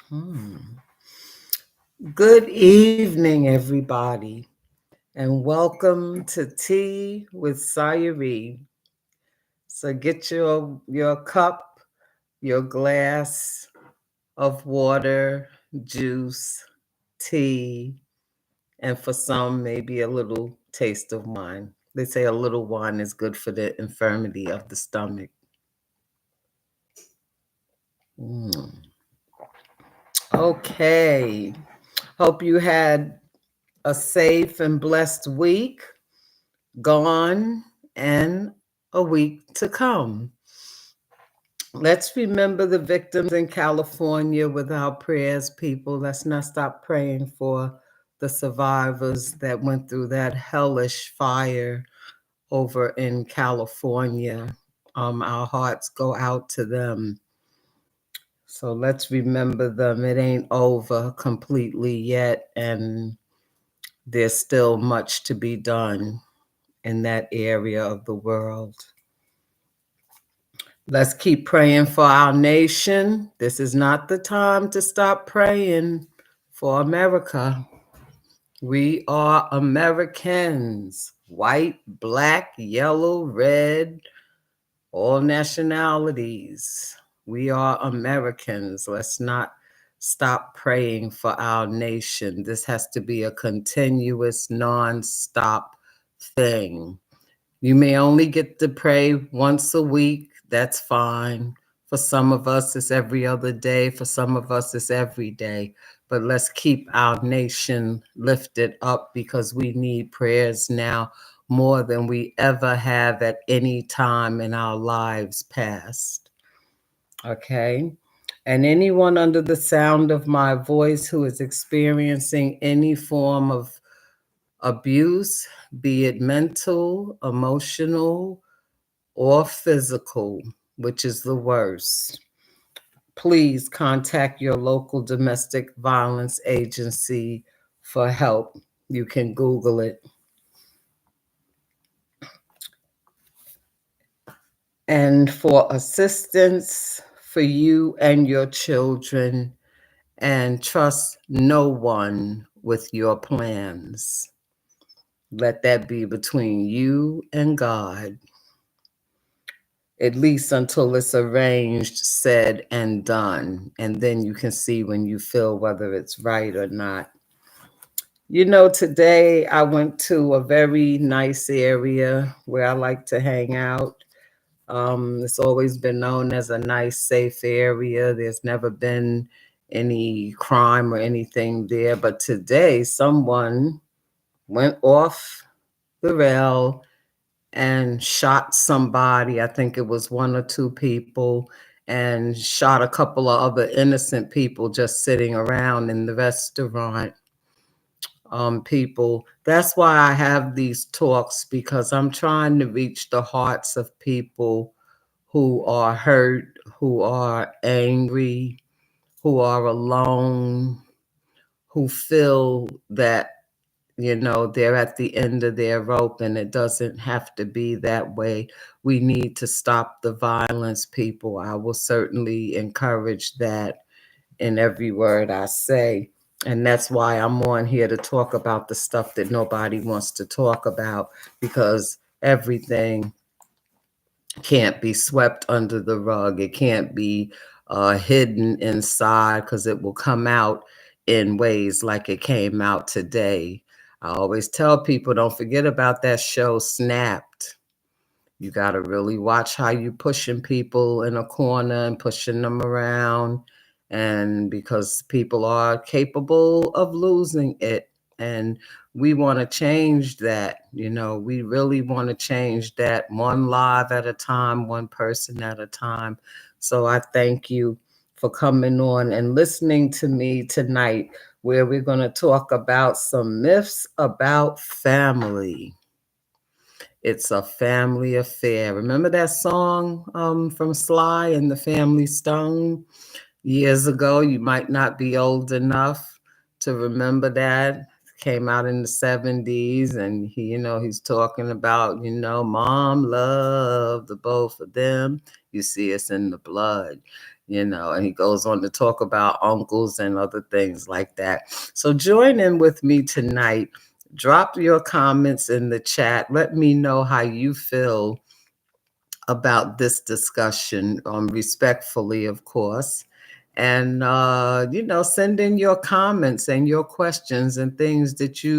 Hmm. Good evening, everybody, and welcome to Tea with Sayuri. So get your cup, your glass of water, juice, tea, and for some, maybe a little taste of wine. They say a little wine is good for the infirmity of the stomach. Mm. Okay. Hope you had a safe and blessed week gone and a week to come. Let's remember the victims in California with our prayers, people. Let's not stop praying for the survivors that went through that hellish fire over in California. Our hearts go out to them. So let's remember them. It ain't over completely yet, and there's still much to be done in that area of the world. Let's keep praying for our nation. This is not the time to stop praying for America. We are Americans, white, black, yellow, red, all nationalities. We are Americans. Let's not stop praying for our nation. This has to be a continuous, non-stop thing. You may only get to pray once a week. That's fine. For some of us, it's every other day. For some of us, it's every day. But let's keep our nation lifted up because we need prayers now more than we ever have at any time in our lives past. Okay? And anyone under the sound of my voice who is experiencing any form of abuse, be it mental, emotional, or physical, which is the worst, please contact your local domestic violence agency for help. You can Google it. And for assistance for you and your children, and trust no one with your plans. Let that be between you and God, at least until it's arranged, said, and done. And then you can see when you feel whether it's right or not. You know, today I went to a very nice area where I like to hang out. It's always been known as a nice, safe area. There's never been any crime or anything there. But today, someone went off the rail and shot somebody. I think it was one or two people, and shot a couple of other innocent people just sitting around in the restaurant. People. That's why I have these talks, because I'm trying to reach the hearts of people who are hurt, who are angry, who are alone, who feel that, you know, they're at the end of their rope, and it doesn't have to be that way. We need to stop the violence, people. I will certainly encourage that in every word I say. And that's why I'm on here to talk about the stuff that nobody wants to talk about, because everything can't be swept under the rug. It can't be hidden inside, because it will come out in ways like it came out today. I always tell people, don't forget about that show Snapped. You got to really watch how you pushing people in a corner and pushing them around, and because people are capable of losing it. And we want to change that. You know, we really want to change that, one live at a time, one person at a time. So I thank you for coming on and listening to me tonight, where we're going to talk about some myths about family. It's a family affair. Remember that song from Sly and the Family Stone years ago? You might not be old enough to remember that. Came out in the 70s, and he, you know, he's talking about, you know, mom loved the both of them. You see, it's in the blood. And he goes on to talk about uncles and other things like that. So join in with me tonight. Drop your comments in the chat. Let me know how you feel about this discussion, respectfully, of course. And, send in your comments and your questions and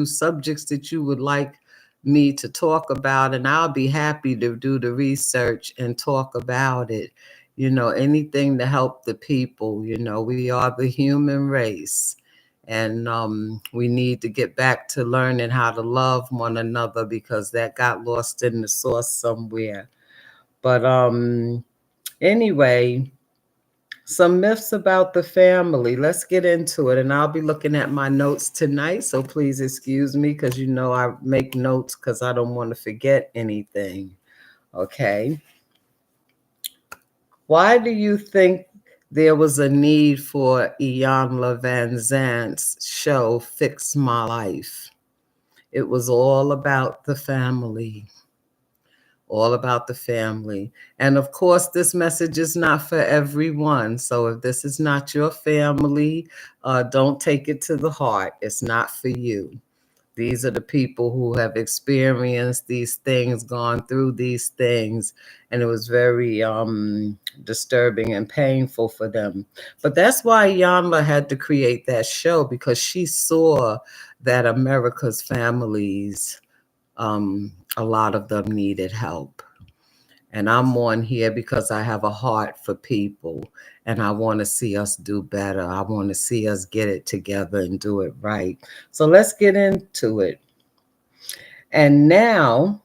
subjects that you would like me to talk about. And I'll be happy to do the research and talk about it. Anything to help the people. We are the human race. And we need to get back to learning how to love one another, because that got lost in the sauce somewhere. But anyway, some myths about the family. Let's get into it. And I'll be looking at my notes tonight. So please excuse me, because I make notes because I don't want to forget anything. Okay. Why do you think there was a need for Iyanla Vanzant's show, Fix My Life? It was all about the family. All about the family. And of course, this message is not for everyone. So if this is not your family, don't take it to the heart. It's not for you. These are the people who have experienced these things, gone through these things, and it was very disturbing and painful for them. But that's why Iyanla had to create that show, because she saw that America's families, a lot of them needed help. And I'm on here because I have a heart for people, and I want to see us do better. I want to see us get it together and do it right. So let's get into it. And now,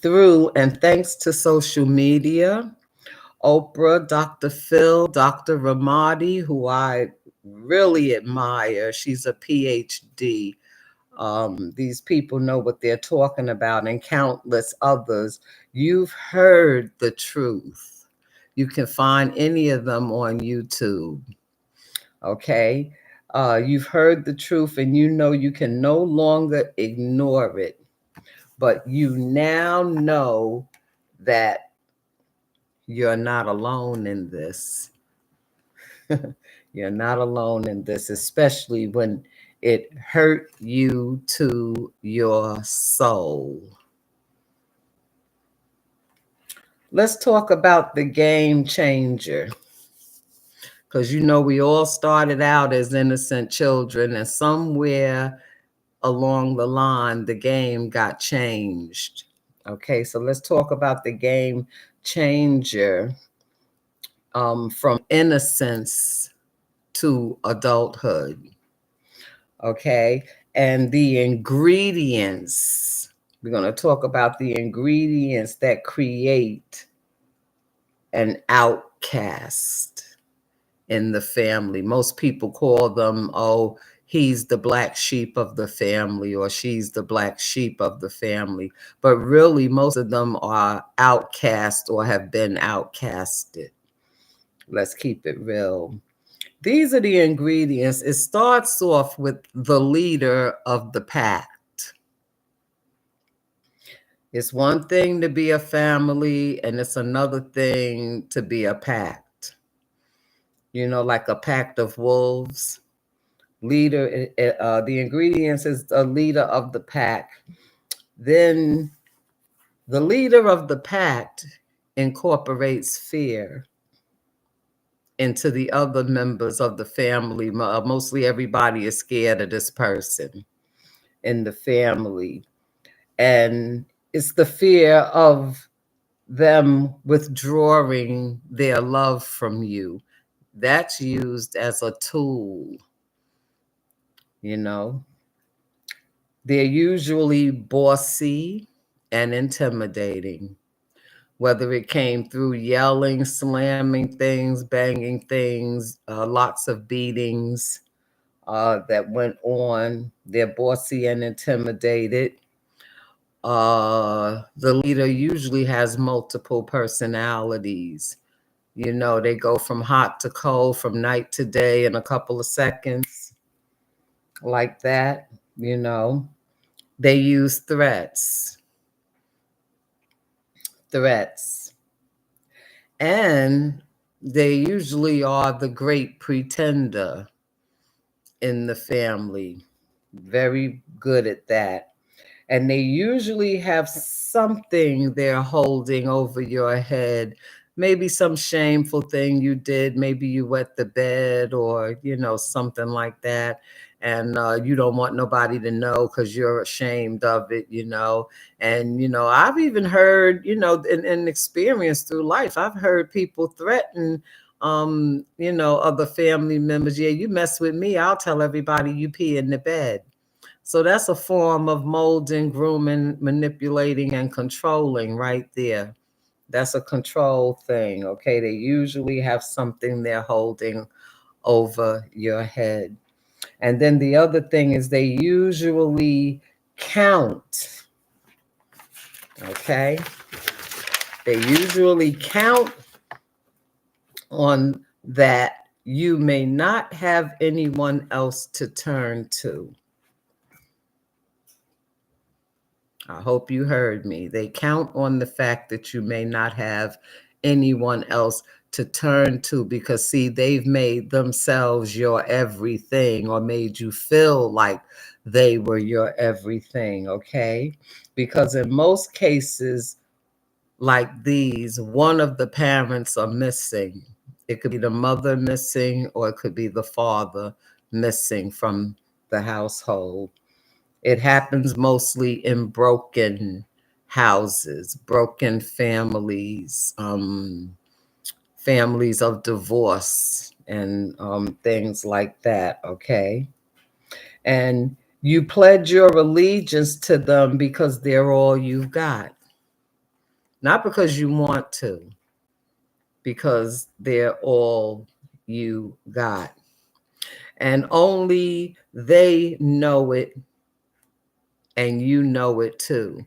and thanks to social media, Oprah, Dr. Phil, Dr. Ramadi, who I really admire. She's a PhD. These people know what they're talking about, and countless others. You've heard the truth. You can find any of them on YouTube. Okay. You've heard the truth, and you can no longer ignore it. But you now know that you're not alone in this. You're not alone in this, especially when it hurt you to your soul. Let's talk about the game changer. Because we all started out as innocent children, and somewhere along the line, the game got changed. Okay, so let's talk about the game changer, from innocence to adulthood. Okay, and the ingredients. We're going to talk about the ingredients that create an outcast in the family. Most people call them, oh, he's the black sheep of the family, or she's the black sheep of the family. But really, most of them are outcast or have been outcasted. Let's keep it real. These are the ingredients. It starts off with the leader of the pack. It's one thing to be a family, and it's another thing to be a pact. Like a pact of wolves. Leader, the ingredients is the leader of the pack. Then the leader of the pack incorporates fear into the other members of the family. Mostly everybody is scared of this person in the family. And it's the fear of them withdrawing their love from you. That's used as a tool. They're usually bossy and intimidating, whether it came through yelling, slamming things, banging things, lots of beatings that went on. They're bossy and intimidated. The leader usually has multiple personalities. They go from hot to cold, from night to day in a couple of seconds, like that. They use threats. And They usually are the great pretender in the family. Very good at that. And they usually have something they're holding over your head. Maybe some shameful thing you did. Maybe you wet the bed or, something like that. And you don't want nobody to know because you're ashamed of it. And, I've even heard, in experience through life, I've heard people threaten other family members. Yeah, you mess with me, I'll tell everybody you pee in the bed. So that's a form of molding, grooming, manipulating, and controlling right there. That's a control thing, okay? They usually have something they're holding over your head. And then the other thing is they usually count, okay? They usually count on that you may not have anyone else to turn to. I hope you heard me. They count on the fact that you may not have anyone else to turn to because, see, they've made themselves your everything or made you feel like they were your everything, okay? Because in most cases like these, one of the parents are missing. It could be the mother missing or it could be the father missing from the household. It happens mostly in broken houses, broken families, families of divorce, and things like that, okay? And you pledge your allegiance to them because they're all you've got. Not because you want to, because they're all you got. And only they know it, and you know it too.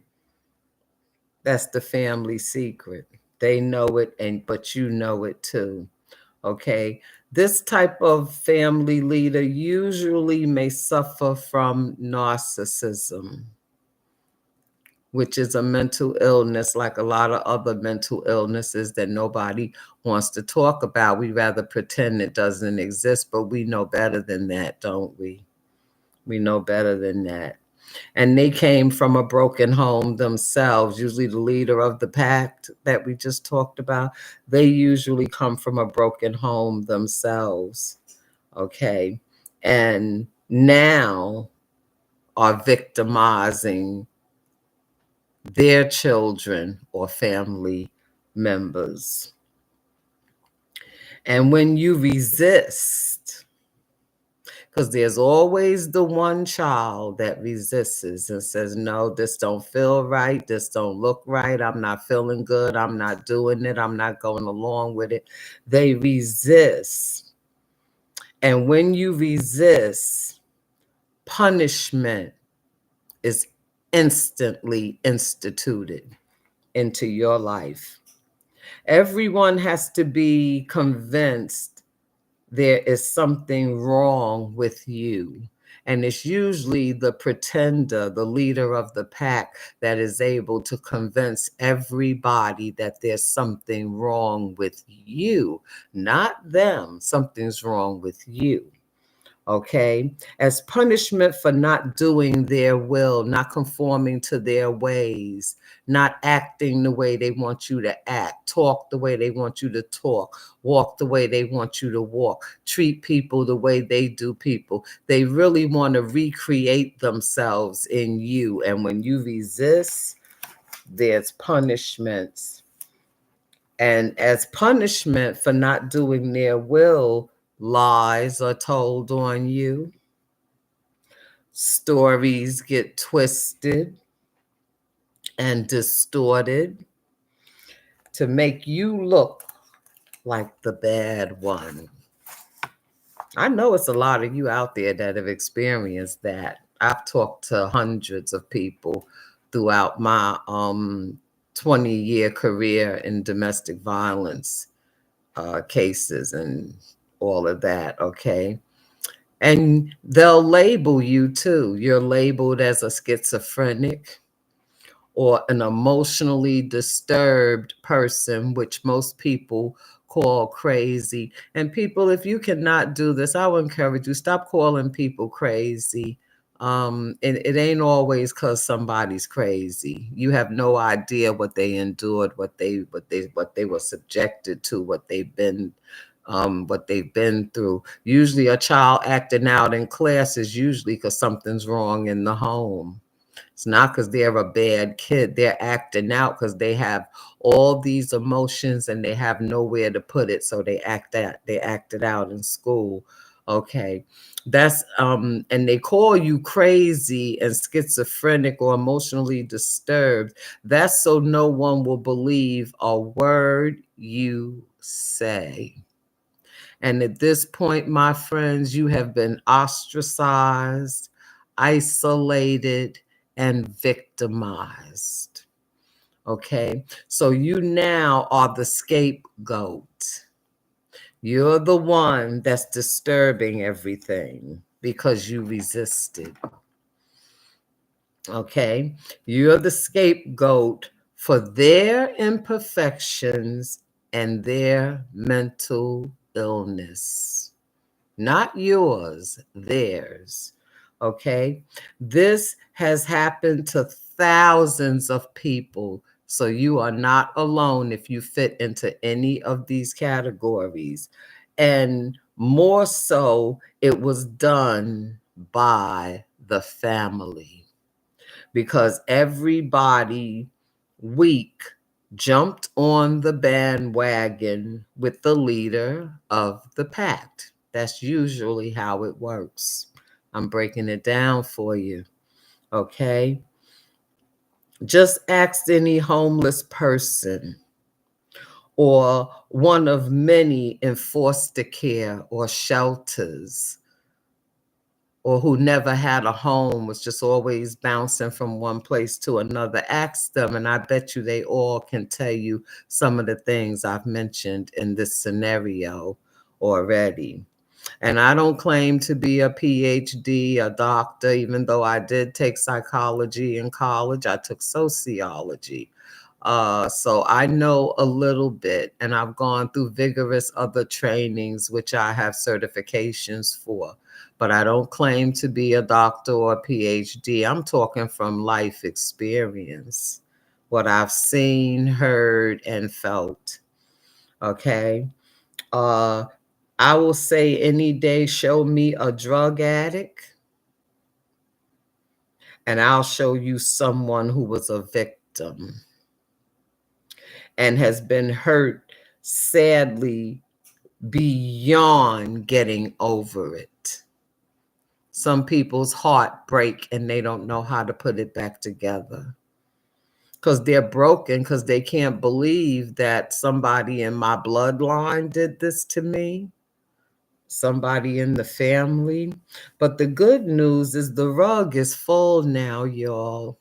That's the family secret. They know it, but you know it too. Okay. This type of family leader usually may suffer from narcissism, which is a mental illness, like a lot of other mental illnesses that nobody wants to talk about. We rather pretend it doesn't exist, but we know better than that, don't we? We know better than that. And they came from a broken home themselves. Usually the leader of the pack that we just talked about, they usually come from a broken home themselves, okay? And now are victimizing their children or family members. And when you resist, because there's always the one child that resists and says, no, this don't feel right. This don't look right. I'm not feeling good. I'm not doing it. I'm not going along with it. They resist. And when you resist, punishment is instantly instituted into your life. Everyone has to be convinced there is something wrong with you. And it's usually the pretender, the leader of the pack, that is able to convince everybody that there's something wrong with you, not them. Something's wrong with you. Okay, as punishment for not doing their will, not conforming to their ways, not acting the way they want you to act, talk the way they want you to talk, walk the way they want you to walk, treat people the way they do people. They really want to recreate themselves in you. And when you resist, there's punishments. And as punishment for not doing their will, lies are told on you. Stories get twisted and distorted to make you look like the bad one. I know it's a lot of you out there that have experienced that. I've talked to hundreds of people throughout my 20-year career in domestic violence cases and all of that, okay? And they'll label you too. You're labeled as a schizophrenic, or an emotionally disturbed person, which most people call crazy. And people, if you cannot do this, I would encourage you, stop calling people crazy. And it ain't always because somebody's crazy. You have no idea what they endured, what they were subjected to, what they've been through. Usually a child acting out in class is usually because something's wrong in the home. It's not because they're a bad kid. They're acting out because they have all these emotions and they have nowhere to put it. So they act it out in school. Okay. And they call you crazy and schizophrenic or emotionally disturbed. That's so no one will believe a word you say. And at this point, my friends, you have been ostracized, isolated, and victimized. Okay. So you now are the scapegoat. You're the one that's disturbing everything because you resisted. Okay. You're the scapegoat for their imperfections and their mental illness. Not yours, theirs. Okay. This has happened to thousands of people. So you are not alone if you fit into any of these categories. And more so, it was done by the family because everybody weak jumped on the bandwagon with the leader of the pack. That's usually how it works. I'm breaking it down for you. Okay. Just ask any homeless person or one of many in foster care or shelters, or who never had a home, was just always bouncing from one place to another. Ask them, and I bet you they all can tell you some of the things I've mentioned in this scenario already. And I don't claim to be a PhD, a doctor, even though I did take psychology in college. I took sociology. So I know a little bit, and I've gone through vigorous other trainings, which I have certifications for. But I don't claim to be a doctor or a PhD. I'm talking from life experience, what I've seen, heard, and felt. Okay. Uh, I will say any day, show me a drug addict, and I'll show you someone who was a victim and has been hurt sadly beyond getting over it. Some people's heart break and they don't know how to put it back together because they're broken because they can't believe that somebody in my bloodline did this to me, somebody in the family. But the good news is the rug is full now, y'all.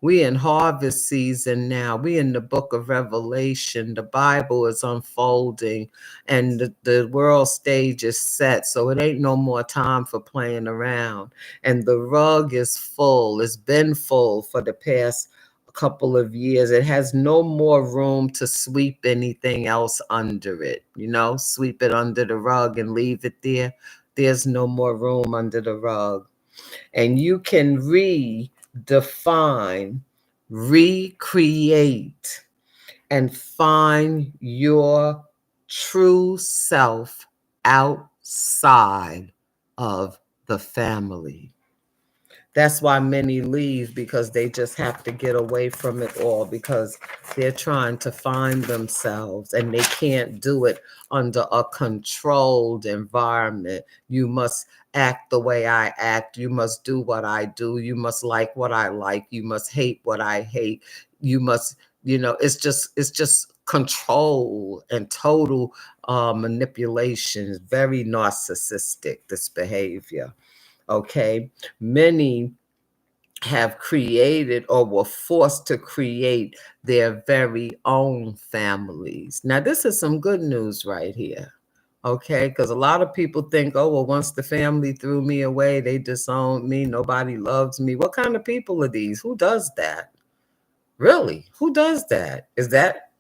We in harvest season now. We in the book of Revelation. The Bible is unfolding and the world stage is set. So it ain't no more time for playing around. And the rug is full. It's been full for the past couple of years. It has no more room to sweep anything else under it. Sweep it under the rug and leave it there. There's no more room under the rug. And you can redefine, recreate, and find your true self outside of the family. That's why many leave, because they just have to get away from it all, because they're trying to find themselves and they can't do it under a controlled environment. You must act the way I act. You must do what I do. You must like what I like. You must hate what I hate. You must, it's just control and total manipulation. It's very narcissistic, this behavior. Okay. Many have created or were forced to create their very own families. Now, this is some good news right here. Okay. Because a lot of people think, oh, well, once the family threw me away, they disowned me. Nobody loves me. What kind of people are these? Who does that? Really? Who does that? Is that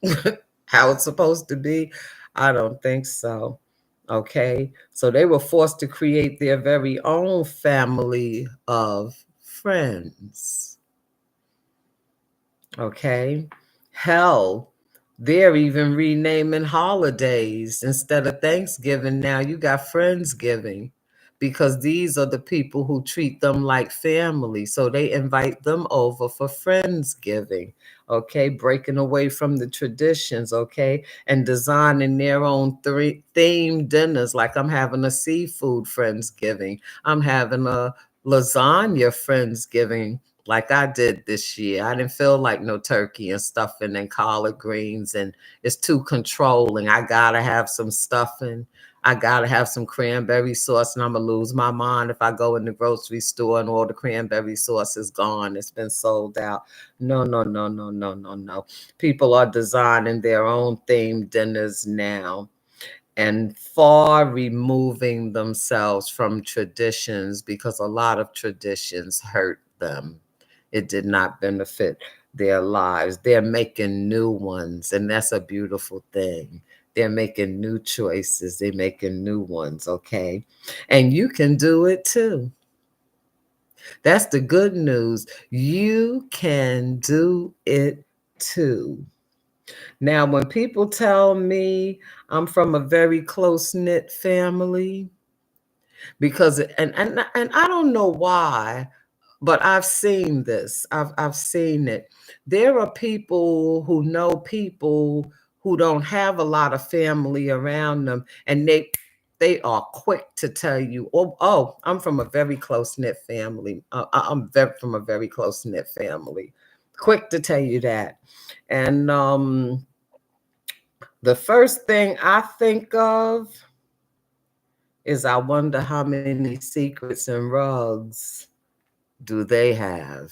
how it's supposed to be? I don't think so. Okay. So they were forced to create their very own family of friends. Okay. Hell, they're even renaming holidays. Instead of Thanksgiving, now you got Friendsgiving, because these are the people who treat them like family. So they invite them over for Friendsgiving. Okay. Breaking away from the traditions. Okay. And designing their own themed dinners. Like I'm having a seafood Friendsgiving, I'm having a lasagna Friendsgiving, like I did this year. I didn't feel like no turkey and stuffing and collard greens, and it's too controlling. I gotta have some stuffing. I gotta have some cranberry sauce, and I'm gonna lose my mind if I go in the grocery store and all the cranberry sauce is gone. It's been sold out. No, no, no, no, no, no, no. People are designing their own themed dinners now and far removing themselves from traditions, because a lot of traditions hurt them. It did not benefit their lives. They're making new ones, and that's a beautiful thing. They're making new choices. They're making new ones, okay? And you can do it too. That's the good news. You can do it too. Now, when people tell me I'm from a very close-knit family, because and I don't know why, but I've seen this. I've seen it. There are people who know people who don't have a lot of family around them, and they are quick to tell you, oh, I'm from a very close-knit family. From a very close-knit family. Quick to tell you that. And the first thing I think of is, I wonder how many secrets and rugs do they have?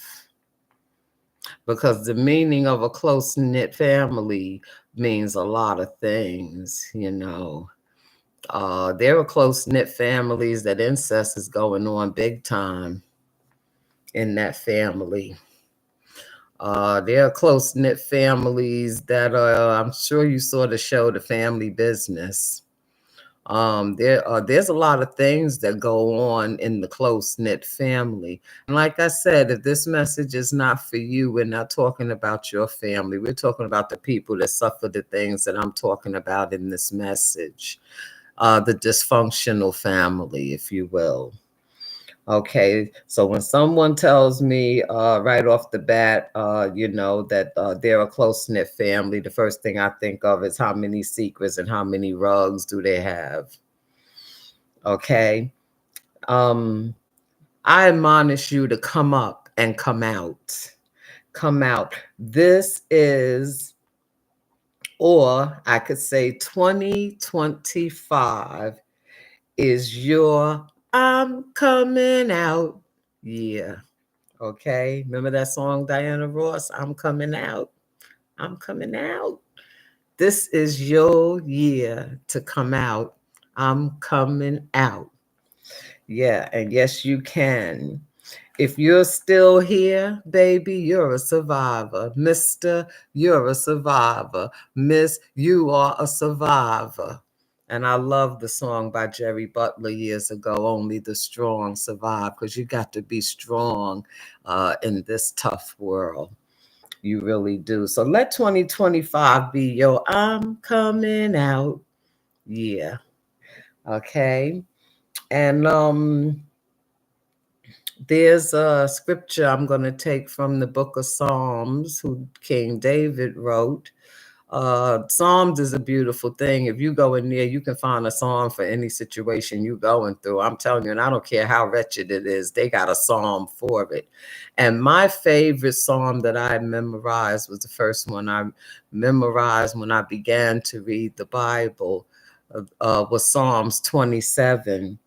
Because the meaning of a close-knit family means a lot of things, you know. There are close-knit families that incest is going on big time in that family. There are close-knit families that are, I'm sure you saw the show, The Family Business. There's a lot of things that go on in the close-knit family. And like I said, if this message is not for you, we're not talking about your family. We're talking about the people that suffer the things that I'm talking about in this message. The dysfunctional family, if you will. Okay, so when someone tells me right off the bat, that they're a close-knit family, the first thing I think of is how many secrets and how many rugs do they have. Okay. Um, I admonish you to come up and come out. Come out. This is, or I could say 2025 is your I'm coming out. Yeah. Okay. Remember that song, Diana Ross? I'm coming out. I'm coming out. This is your year to come out. I'm coming out. Yeah, and yes, you can. If you're still here, baby, you're a survivor. Mister, you're a survivor. Miss, you are a survivor. And I love the song by Jerry Butler years ago, Only the Strong Survive, because you got to be strong in this tough world. You really do. So let 2025 be your I'm coming out. Yeah. Okay. And there's a scripture I'm going to take from the book of Psalms, who King David wrote. Psalms is a beautiful thing. If you go in there, you can find a psalm for any situation you're going through. I'm telling you, and I don't care how wretched it is, they got a psalm for it. And my favorite psalm that I memorized was the first one I memorized when I began to read the Bible, was Psalms 27,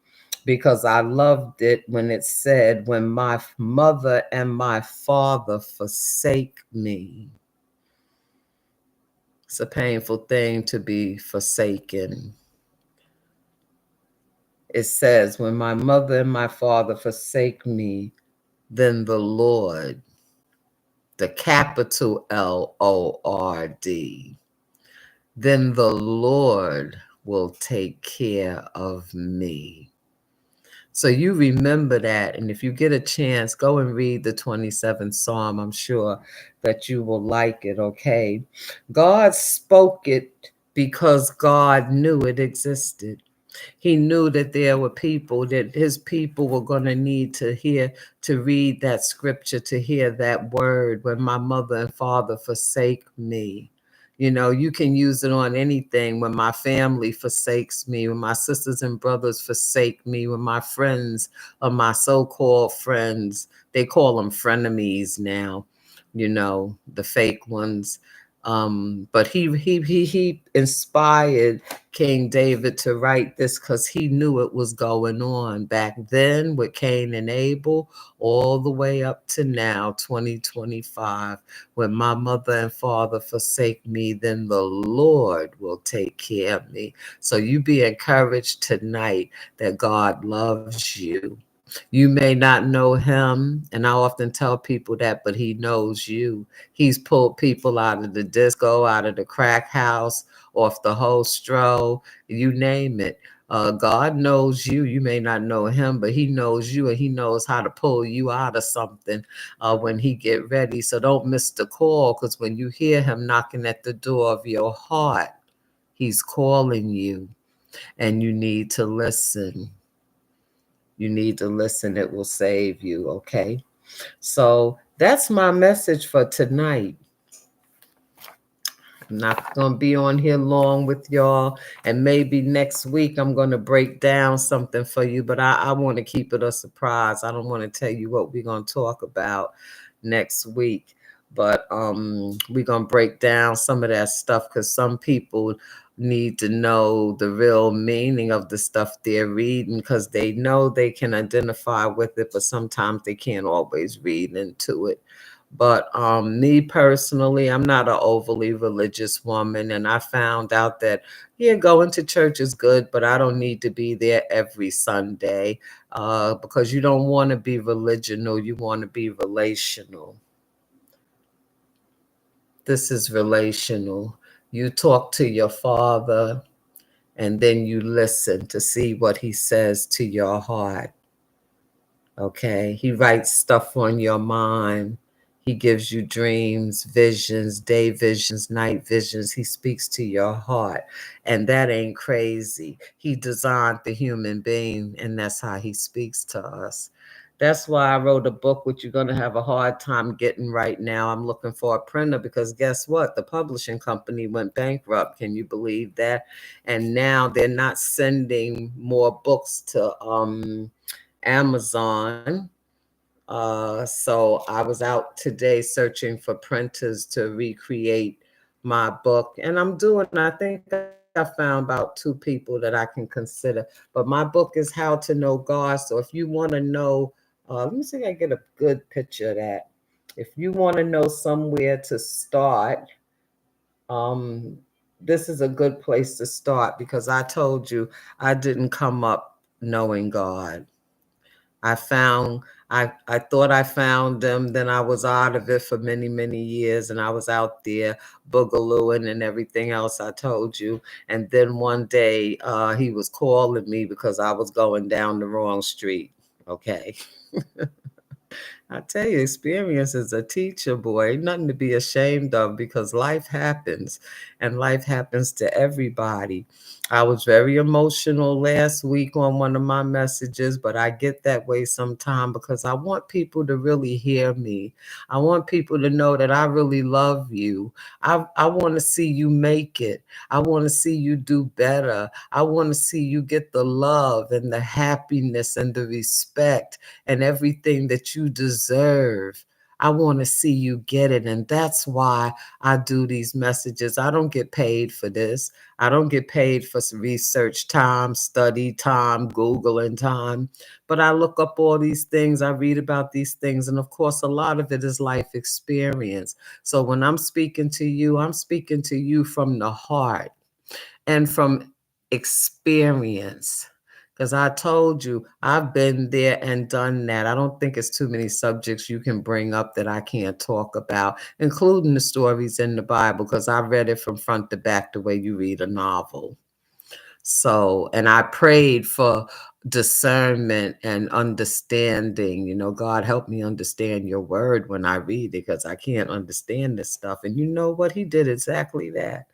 because I loved it when it said, when my mother and my father forsake me. It's a painful thing to be forsaken. It says, when my mother and my father forsake me, then the Lord the capital Lord, then the Lord will take care of me. So you remember that. And if you get a chance, go and read the 27th Psalm. I'm sure that you will like it, okay? God spoke it because God knew it existed. He knew that there were people, that his people were going to need to hear, to read that scripture, to hear that word, when my mother and father forsake me. You know, you can use it on anything. When my family forsakes me, when my sisters and brothers forsake me, when my friends or my so-called friends, they call them frenemies now, you know, the fake ones. But he inspired King David to write this because he knew it was going on back then with Cain and Abel, all the way up to now, 2025. When my mother and father forsake me, then the Lord will take care of me. So you be encouraged tonight that God loves you. You may not know him, and I often tell people that, but he knows you. He's pulled people out of the disco, out of the crack house, off the whole stroll, you name it. God knows you. You may not know him, but he knows you, and he knows how to pull you out of something when he get ready. So don't miss the call, because when you hear him knocking at the door of your heart, he's calling you, and you need to listen. You need to listen. It will save you, okay? So that's my message for tonight. I'm not going to be on here long with y'all. And maybe next week I'm going to break down something for you, but I want to keep it a surprise. I don't want to tell you what we're going to talk about next week. But we're going to break down some of that stuff, because some people need to know the real meaning of the stuff they're reading, because they know they can identify with it, but sometimes they can't always read into it. But me personally, I'm not an overly religious woman, and I found out that, yeah, going to church is good, but I don't need to be there every Sunday, because you don't want to be religional, you want to be relational. This is relational. You talk to your father, and then you listen to see what he says to your heart. Okay, he writes stuff on your mind. He gives you dreams, visions, day visions, night visions. He speaks to your heart. And that ain't crazy. He designed the human being, and that's how he speaks to us. That's why I wrote a book, which you're going to have a hard time getting right now. I'm looking for a printer, because guess what? The publishing company went bankrupt. Can you believe that? And now they're not sending more books to Amazon. So I was out today searching for printers to recreate my book. And I think I found about 2 people that I can consider. But my book is How to Know God. So if you want to know, let me see if I get a good picture of that. If you want to know somewhere to start, um, this is a good place to start, because I told you I didn't come up knowing God. I found I thought I found him, then I was out of it for many, many years, and I was out there boogalooing and everything else I told you. And then one day he was calling me because I was going down the wrong street. Okay. I tell you, experience is a teacher, boy. Nothing to be ashamed of, because life happens, and life happens to everybody. I was very emotional last week on one of my messages, but I get that way sometime because I want people to really hear me. I want people to know that I really love you. I want to see you make it. I want to see you do better. I want to see you get the love and the happiness and the respect and everything that you deserve. I want to see you get it. And that's why I do these messages. I don't get paid for this. I don't get paid for research time, study time, Googling time. But I look up all these things. I read about these things. And of course, a lot of it is life experience. So when I'm speaking to you, I'm speaking to you from the heart and from experience. Because I told you, I've been there and done that. I don't think it's too many subjects you can bring up that I can't talk about, including the stories in the Bible, because I read it from front to back the way you read a novel. So, and I prayed for discernment and understanding. God, help me understand your word when I read it, because I can't understand this stuff. And you know what? He did exactly that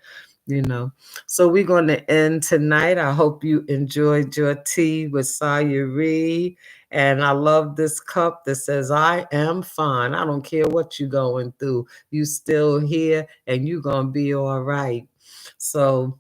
you know. So we're going to end tonight. I hope you enjoyed your tea with Sayuri. And I love this cup that says, I am fine. I don't care what you're going through. You still here and you're going to be all right. So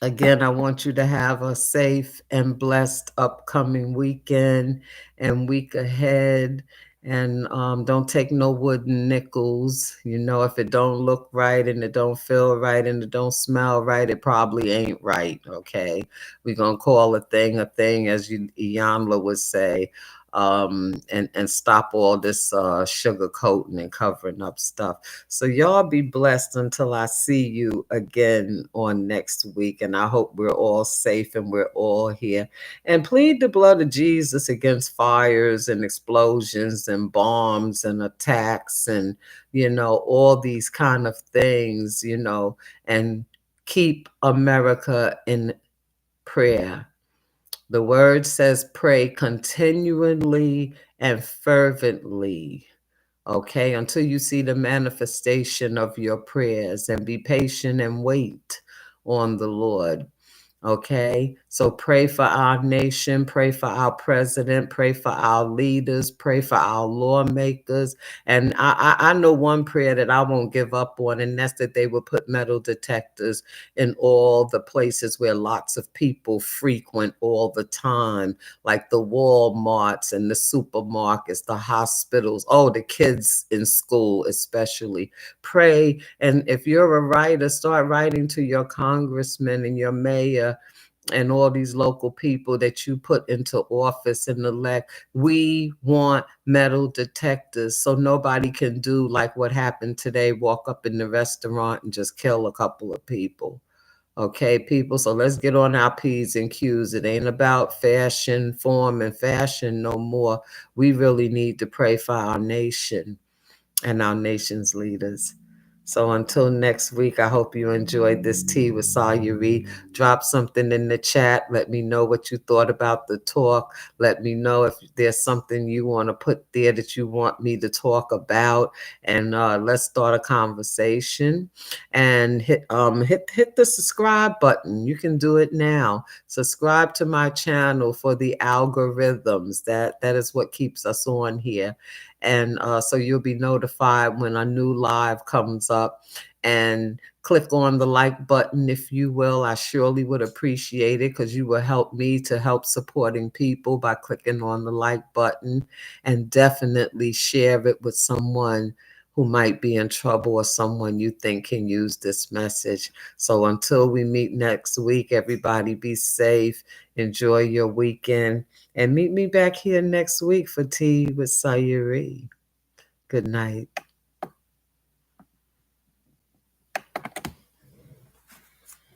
again, I want you to have a safe and blessed upcoming weekend and week ahead. And don't take no wooden nickels. If it don't look right and it don't feel right and it don't smell right, it probably ain't right. Okay, we're gonna call a thing, as Iyanla would say, and stop all this sugar coating and covering up stuff. So y'all be blessed until I see you again on next week. And I hope we're all safe and we're all here. And plead the blood of Jesus against fires and explosions and bombs and attacks and, all these kind of things, and keep America in prayer. The word says pray continually and fervently. Okay, until you see the manifestation of your prayers, and be patient and wait on the Lord. Okay, so pray for our nation, pray for our president, pray for our leaders, pray for our lawmakers. And I know one prayer that I won't give up on, and that's that they will put metal detectors in all the places where lots of people frequent all the time, like the Walmarts and the supermarkets, the hospitals, the kids in school especially. Pray, and if you're a writer, start writing to your congressman and your mayor and all these local people that you put into office and elect. We want metal detectors so nobody can do like what happened today, walk up in the restaurant and just kill a couple of people. Okay, people, so let's get on our P's and Q's. It ain't about fashion, form, and fashion no more. We really need to pray for our nation and our nation's leaders. So until next week, I hope you enjoyed this tea with Sayuri. Drop something in the chat. Let me know what you thought about the talk. Let me know if there's something you want to put there that you want me to talk about. And let's start a conversation. And hit the subscribe button. You can do it now. Subscribe to my channel for the algorithms. That is what keeps us on here. And so you'll be notified when a new live comes up. And click on the like button if you will. I surely would appreciate it, because you will help me to help supporting people by clicking on the like button. And definitely share it with someone who might be in trouble or someone you think can use this message. So until we meet next week, everybody be safe. Enjoy your weekend. And meet me back here next week for Tea with Sayuri. Good night.